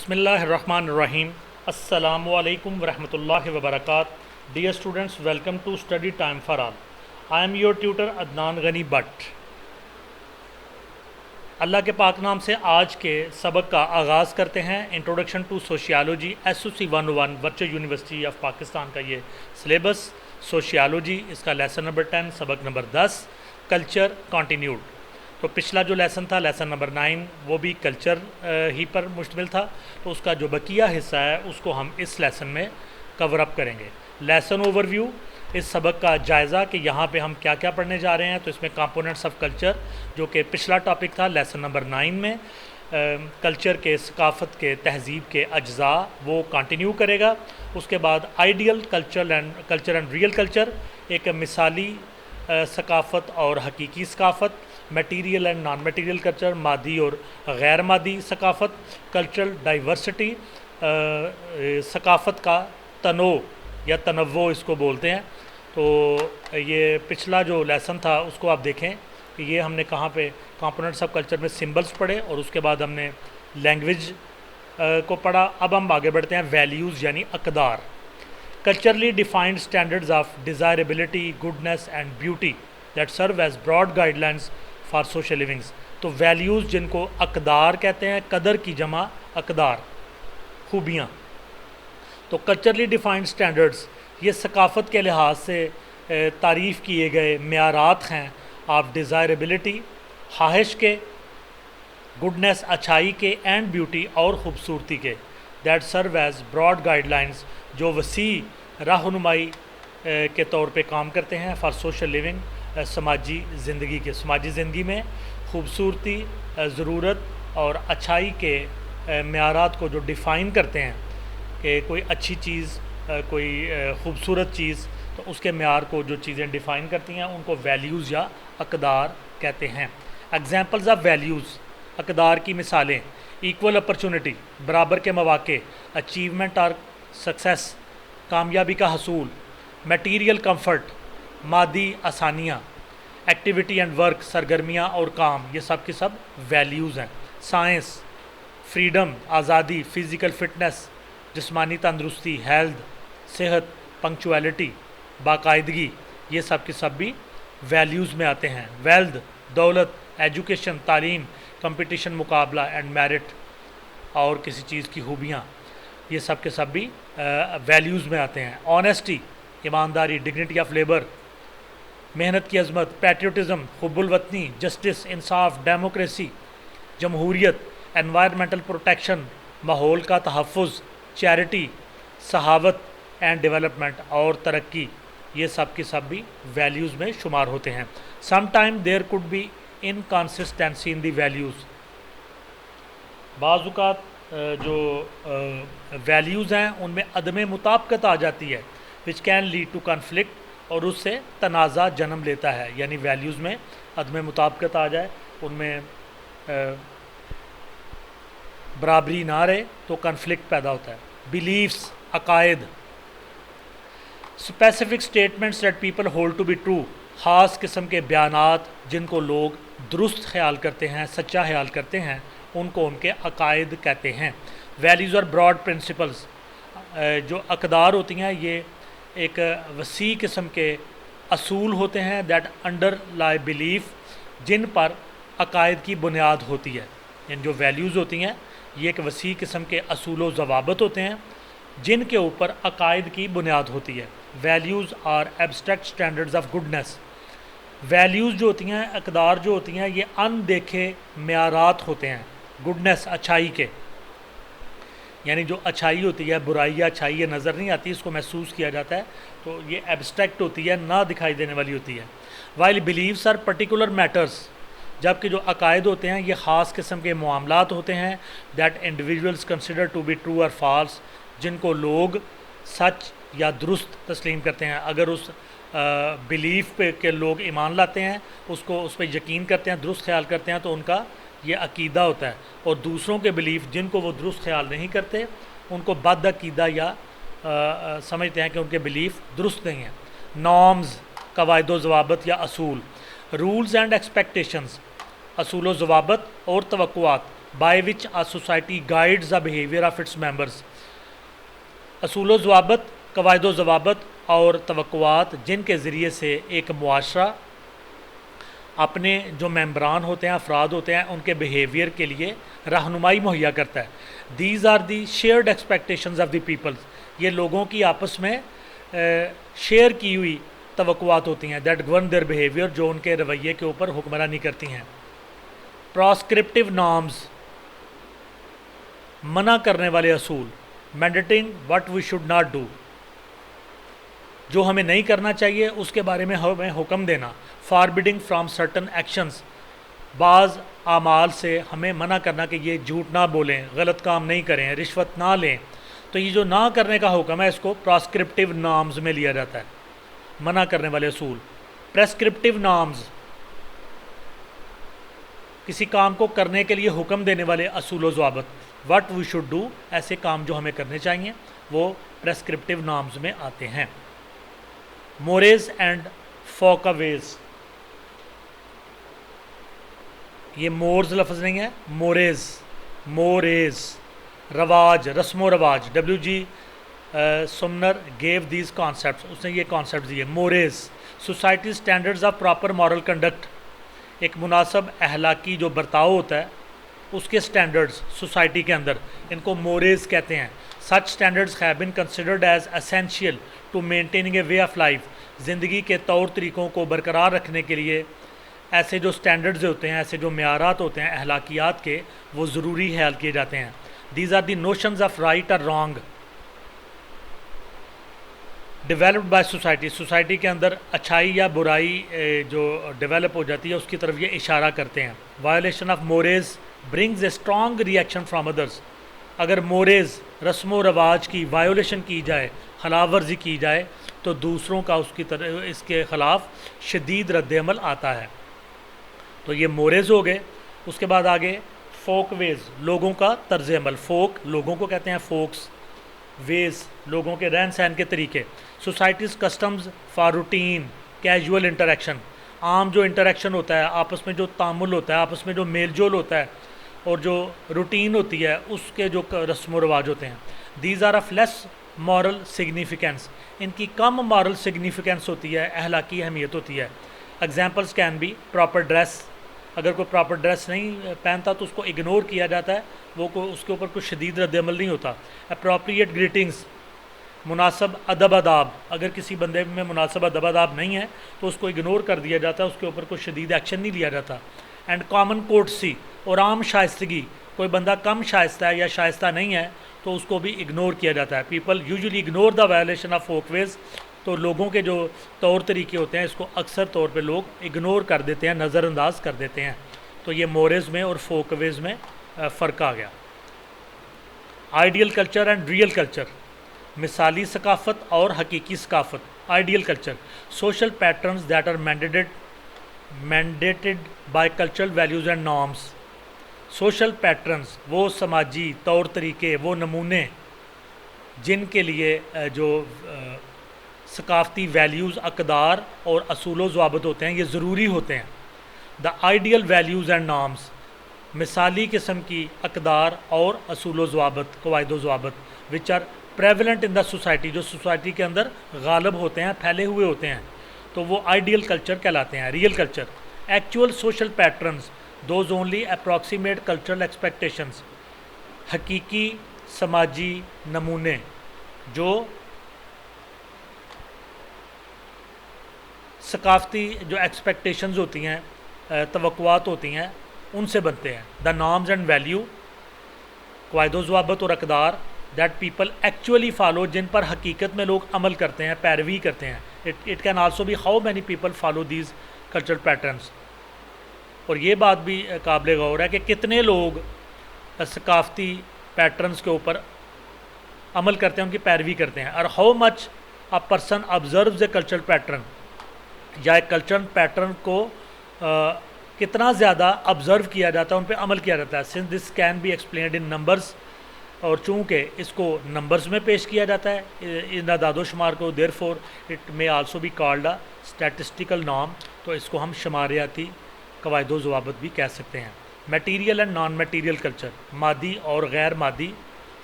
بسم اللہ الرحمن الرحیم. السلام علیکم ورحمۃ اللہ وبرکاتہ. Dear students, welcome to Study Time for All. I am your tutor Adnan Ghani Butt. اللہ کے پاک نام سے آج کے سبق کا آغاز کرتے ہیں. Introduction to sociology SOC 101 virtual university of Pakistan کا یہ سلیبس سوشیالوجی، اس کا لیسن نمبر 10 سبق نمبر 10 کلچر کنٹینیوڈ. تو پچھلا جو لیسن تھا لیسن نمبر 9 وہ بھی کلچر ہی پر مشتمل تھا، تو اس کا جو بقیہ حصہ ہے اس کو ہم اس لیسن میں کور اپ کریں گے. لیسن اوور ویو، اس سبق کا جائزہ کہ یہاں پہ ہم کیا کیا پڑھنے جا رہے ہیں. تو اس میں کمپوننٹس آف کلچر جو کہ پچھلا ٹاپک تھا لیسن نمبر 9 میں، کلچر کے ثقافت کے تہذیب کے اجزاء وہ کنٹینیو کرے گا. اس کے بعد ideal culture and real culture, ایک مثالی ثقافت اور حقیقی ثقافت. Material and non material culture, مادی اور غیر مادی ثقافت. کلچرل ڈائیورسٹی، ثقافت کا تنوع یا تنوع اس کو بولتے ہیں. تو یہ پچھلا جو لیسن تھا اس کو آپ دیکھیں کہ یہ ہم نے کہاں پہ کمپوننٹس آف کلچر میں سمبلس پڑھے اور اس کے بعد ہم نے لینگویج کو پڑھا. اب ہم آگے بڑھتے ہیں ویلیوز یعنی اقدار. Culturally defined standards of desirability, goodness and beauty that serve as broad guidelines for social livings. تو ویلیوز جن کو اقدار کہتے ہیں، قدر کی جمع اقدار، خوبیاں. تو کلچرلی ڈیفائنڈ اسٹینڈرڈز یہ ثقافت کے لحاظ سے تعریف کیے گئے معیارات ہیں آف ڈیزائربلٹی خواہش کے، گڈنس اچھائی کے، اینڈ بیوٹی اور خوبصورتی کے. That serve as broad guidelines جو وسیع رہنمائی کے طور پہ کام کرتے ہیں فار سوشل لیونگ سماجی زندگی کے. سماجی زندگی میں خوبصورتی، ضرورت اور اچھائی کے معیارات کو جو ڈیفائن کرتے ہیں کہ کوئی اچھی چیز، کوئی خوبصورت چیز، تو اس کے معیار کو جو چیزیں ڈیفائن کرتی ہیں ان کو ویلیوز یا اقدار کہتے ہیں. ایگزامپلز آف ویلیوز، اقدار کی مثالیں: ایکول اپرچونٹی برابر کے مواقع، اچیومنٹ اور سکسیس کامیابی کا حصول، میٹیریل کمفرٹ مادی آسانیاں، ایکٹیویٹی اینڈ ورک سرگرمیاں اور کام، یہ سب کی سب ویلیوز ہیں. سائنس، فریڈم آزادی، فزیکل فٹنس جسمانی تندرستی، ہیلتھ صحت، پنکچویلٹی باقاعدگی، یہ سب کے سب بھی ویلیوز میں آتے ہیں. ویلتھ دولت، ایجوکیشن تعلیم، کمپٹیشن مقابلہ، اینڈ میرٹ اور کسی چیز کی خوبیاں، یہ سب کے سب بھی ویلیوز میں آتے ہیں. آنیسٹی ایمانداری، ڈگنیٹی آف لیبر محنت کی عظمت، پیٹریوٹزم حب الوطنی، جسٹس انصاف، ڈیموکریسی جمہوریت، انوائرمنٹل پروٹیکشن ماحول کا تحفظ، چیریٹی سخاوت اینڈ ڈیولپمنٹ اور ترقی، یہ سب کی سب بھی ویلیوز میں شمار ہوتے ہیں. Some time there could be inconsistency in the values. بعض اوقات جو ویلیوز ہیں ان میں عدم مطابقت آ جاتی ہے which can lead to conflict، اور اس سے تنازع جنم لیتا ہے. یعنی ویلیوز میں عدم مطابقت آ جائے، ان میں برابری نہ رہے تو کنفلکٹ پیدا ہوتا ہے. بلیفس عقائد، specific statements that people hold to be true, خاص قسم کے بیانات جن کو لوگ درست خیال کرتے ہیں، سچا خیال کرتے ہیں، ان کو ان کے عقائد کہتے ہیں. ویلیوز اور براڈ پرنسپلز، جو اقدار ہوتی ہیں یہ ایک وسیع قسم کے اصول ہوتے ہیں دیٹ انڈر لائی بلیف، جن پر عقائد کی بنیاد ہوتی ہے. یعنی جو ویلیوز ہوتی ہیں یہ ایک وسیع قسم کے اصول و ضوابط ہوتے ہیں جن کے اوپر عقائد کی بنیاد ہوتی ہے. Values are abstract standards of goodness. Values جو ہوتی ہیں، اقدار جو ہوتی ہیں، یہ ان دیکھے معیارات ہوتے ہیں گڈنس اچھائی کے. یعنی جو اچھائی ہوتی ہے، برائی یا اچھائی یہ نظر نہیں آتی، اس کو محسوس کیا جاتا ہے، تو یہ ایبسٹریکٹ ہوتی ہے، نہ دکھائی دینے والی ہوتی ہے. While beliefs are particular matters, جبکہ جو عقائد ہوتے ہیں یہ خاص قسم کے معاملات ہوتے ہیں that individuals consider to be true اور فالس، جن کو لوگ سچ یا درست تسلیم کرتے ہیں. اگر اس بلیف پہ کہ لوگ ایمان لاتے ہیں، اس پہ یقین کرتے ہیں، درست خیال کرتے ہیں، تو ان کا یہ عقیدہ ہوتا ہے. اور دوسروں کے بلیف جن کو وہ درست خیال نہیں کرتے ان کو بد عقیدہ یا سمجھتے ہیں کہ ان کے بلیف درست نہیں ہیں. نارمز قواعد و ضوابط یا اصول. رولز اینڈ ایکسپیکٹیشنز اصول و ضوابط اور توقعات. By which a society guides the behaviour of its members. اصول و ضوابط، قواعد و ضوابط اور توقعات جن کے ذریعے سے ایک معاشرہ اپنے جو ممبران ہوتے ہیں، افراد ہوتے ہیں، ان کے بیہیویئر کے لیے رہنمائی مہیا کرتا ہے. These are the shared expectations of the peoples. یہ لوگوں کی آپس میں شیئر کی ہوئی توقعات ہوتی ہیں. دیٹ گورن دیئر بیہیویئر، جو ان کے رویے کے اوپر حکمرانی کرتی ہیں. پراسکرپٹیو نارمز، منع کرنے والے اصول. Mandating what we should not do, جو ہمیں نہیں کرنا چاہیے اس کے بارے میں ہمیں حکم دینا. فاربڈنگ فرام سرٹن ایکشنز، بعض اعمال سے ہمیں منع کرنا کہ یہ جھوٹ نہ بولیں، غلط کام نہیں کریں، رشوت نہ لیں. تو یہ جو نہ کرنے کا حکم ہے اس کو پراسکرپٹیو نارمز میں لیا جاتا ہے، منع کرنے والے اصول. پریسکرپٹیو نارمز، کسی کام کو کرنے کے لیے حکم دینے والے اصول و ضوابط. واٹ وی شوڈ ڈو، ایسے کام جو ہمیں کرنے چاہیے وہ پریسکرپٹیو نارمز میں آتے ہیں. مورز اینڈ فوکاویز، یہ مورز لفظ نہیں ہے، موریز رواج، رسم و رواج. W G Sumner gave these concepts, اس نے یہ کانسیپٹ دیے. Mores, society standards of proper moral conduct, ایک مناسب اخلاقی جو برتاؤ ہوتا ہے اس کے اسٹینڈرڈز سوسائٹی کے اندر، ان کو موریز کہتے ہیں. Such standards have been considered as essential to maintaining a way of life. زندگی کے طور طریقوں کو برقرار رکھنے کے لیے ایسے جو اسٹینڈرڈز ہوتے ہیں، ایسے جو معیارات ہوتے ہیں اخلاقیات کے، وہ ضروری خیال کیے جاتے ہیں. These are the notions of right اور wrong developed by society. Society کے اندر اچھائی یا برائی جو ڈیولپ ہو جاتی ہے اس کی طرف یہ اشارہ کرتے ہیں. Violation of mores brings a strong reaction from others. اگر مورز، رسم و رواج کی وائلیشن کی جائے، خلاف ورزی کی جائے تو دوسروں کا اس کے خلاف شدید رد عمل آتا ہے. تو یہ مورز ہو گئے. اس کے بعد آگے فوک ویز، لوگوں کا طرز عمل. فوک لوگوں کو کہتے ہیں، فوکس ویز لوگوں کے رہن سہن کے طریقے. Societies customs for routine casual interaction, عام جو انٹریکشن ہوتا ہے، آپس میں جو تعامل ہوتا ہے، آپس میں جو میل جول ہوتا ہے اور جو روٹین ہوتی ہے اس کے جو رسم و رواج ہوتے ہیں. These are of less moral significance, ان کی کم مورل سگنیفیکینس ہوتی ہے، اخلاقی اہمیت ہوتی ہے. Examples can be proper dress, اگر کوئی پراپر ڈریس نہیں پہنتا تو اس کو اگنور کیا جاتا ہے، اس کے اوپر کوئی شدید رد عمل نہیں ہوتا. اپروپریٹ گریٹنگس، مناسب ادب آداب، اگر کسی بندے میں مناسب ادب آداب نہیں ہے تو اس کو اگنور کر دیا جاتا ہے، اس کے اوپر کوئی شدید ایکشن نہیں لیا جاتا. اینڈ کامن کورٹسی، اور عام شائستگی، کوئی بندہ کم شائستہ ہے یا شائستہ نہیں ہے تو اس کو بھی اگنور کیا جاتا ہے. People usually ignore the violation of folkways. تو لوگوں کے جو طور طریقے ہوتے ہیں اس کو اکثر طور پہ لوگ اگنور کر دیتے ہیں، نظر انداز کر دیتے ہیں. تو یہ مورز میں اور فوک ویز میں فرق آ گیا. Ideal culture and real culture, مثالی ثقافت اور حقیقی ثقافت. Ideal culture, social patterns that are mandated by cultural values and norms. Social patterns, وہ سماجی طور طریقے، وہ نمونے جن کے لیے جو ثقافتی ویلیوز، اقدار اور اصول و ضوابط ہوتے ہیں یہ ضروری ہوتے ہیں. The ideal values and norms, مثالی قسم کی اقدار اور اصول و ضوابط، قواعد و ضوابط which are prevalent in the society, جو سوسائٹی کے اندر غالب ہوتے ہیں، پھیلے ہوئے ہوتے ہیں، تو وہ آئیڈیل کلچر کہلاتے ہیں. Real culture, actual social patterns those only approximate cultural expectations, حقیقی سماجی نمونے جو ثقافتی جو ایکسپیکٹیشنز ہوتی ہیں، توقعات ہوتی ہیں، ان سے بنتے ہیں. دا نارمز اینڈ ویلیو، قواعد و ضوابط اور اقدار دیٹ پیپل ایکچولی فالو، جن پر حقیقت میں لوگ عمل کرتے ہیں، پیروی کرتے ہیں. It can also be how many people follow these cultural patterns. اور یہ بات بھی قابل غور ہے کہ کتنے لوگ ثقافتی پیٹرنس کے اوپر عمل کرتے ہیں، ان کی پیروی کرتے ہیں. اور how much a person observes a cultural pattern, یا ایک کلچرل پیٹرن کو کتنا زیادہ آبزرو کیا جاتا ہے، ان پہ عمل کیا جاتا ہے. Since this can be explained in numbers, اور چونکہ اس کو نمبرز میں پیش کیا جاتا ہے ان اعداد و شمار کو، دیر فور اٹ میں آلسو بھی کالڈ اے اسٹیٹسٹیکل نارم، تو اس کو ہم شماریاتی قواعد و ضوابط بھی کہہ سکتے ہیں. Material and non material culture, مادی اور غیر مادی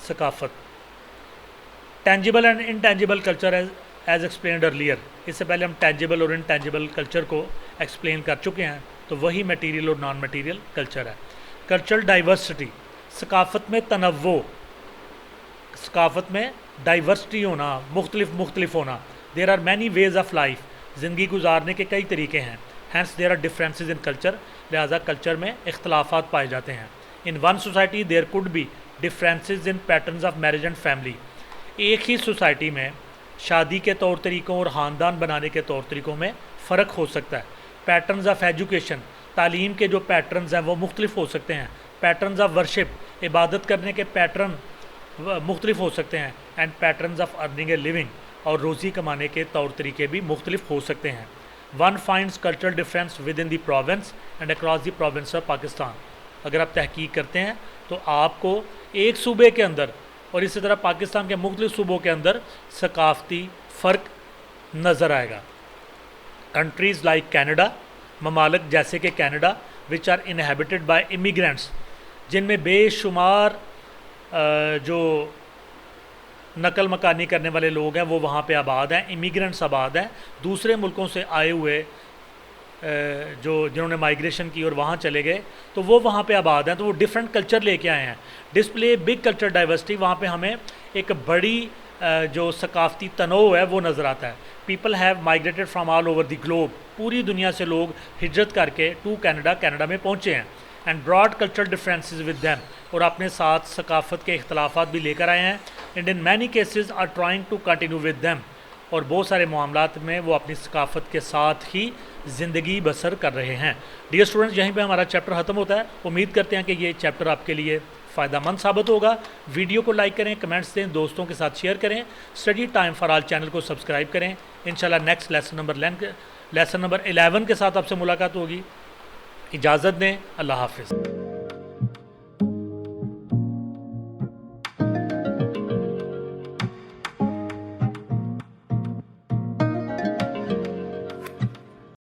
ثقافت. Tangible and intangible culture as explained earlier, اس سے پہلے ہم ٹینجیبل اور انٹینجیبل کلچر کو ایکسپلین کر چکے ہیں، تو وہی میٹیریل اور نان میٹیریل کلچر ہے. کلچرل ڈائیورسٹی، ثقافت میں تنوع، ثقافت میں ڈائیورسٹی ہونا، مختلف ہونا. There are many ways of life, زندگی گزارنے کے کئی طریقے ہیں. Hence there are differences in culture, لہٰذا کلچر میں اختلافات پائے جاتے ہیں. In one society there could be differences in patterns of marriage and family, ایک ہی سوسائٹی میں شادی کے طور طریقوں اور خاندان بنانے کے طور طریقوں میں فرق ہو سکتا ہے. پیٹرنز آف ایجوکیشن، تعلیم کے جو پیٹرنز ہیں وہ مختلف ہو سکتے ہیں. پیٹرنز آف ورشپ، عبادت کرنے کے پیٹرن مختلف ہو سکتے ہیں. And patterns of earning a living, اور روزی کمانے کے طور طریقے بھی مختلف ہو سکتے ہیں. One finds cultural difference with in the province and across the province of Pakistan. اگر آپ تحقیق کرتے ہیں تو آپ کو ایک صوبے کے اندر اور اسی طرح پاکستان کے مختلف صوبوں کے اندر ثقافتی فرق نظر آئے گا. کنٹریز لائک کینیڈا، ممالک جیسے کہ Canada which are inhabited by immigrants, جن میں بے شمار جو نقل مکانی کرنے والے لوگ ہیں وہ وہاں پہ آباد ہیں، امیگرینٹس آباد ہیں. دوسرے ملکوں سے آئے ہوئے جنہوں نے مائیگریشن کی اور وہاں چلے گئے تو وہ وہاں پہ آباد ہیں، تو وہ ڈفرینٹ کلچر لے کے آئے ہیں. ڈسپلے بگ کلچر ڈائیورسٹی، وہاں پہ ہمیں ایک بڑی جو ثقافتی تنوع ہے وہ نظر آتا ہے. People have migrated from all over the globe, پوری دنیا سے لوگ ہجرت کر کے کینیڈا میں پہنچے ہیں. And brought cultural differences with them, اور اپنے ساتھ ثقافت کے اختلافات بھی لے کر آئے ہیں. And in many cases are trying to continue with them, اور بہت سارے معاملات میں وہ اپنی ثقافت کے ساتھ ہی زندگی بسر کر رہے ہیں. ڈیئر اسٹوڈنٹس، یہیں پہ ہمارا چیپٹر ختم ہوتا ہے. امید کرتے ہیں کہ یہ چیپٹر آپ کے لیے فائدہ مند ثابت ہوگا. ویڈیو کو لائک کریں، کمنٹس دیں، دوستوں کے ساتھ شیئر کریں. Study time for all channel کو سبسکرائب کریں. انشاءاللہ نیکسٹ لیسن نمبر 11 کے ساتھ آپ سے ملاقات ہوگی. اجازت دیں، اللہ حافظ.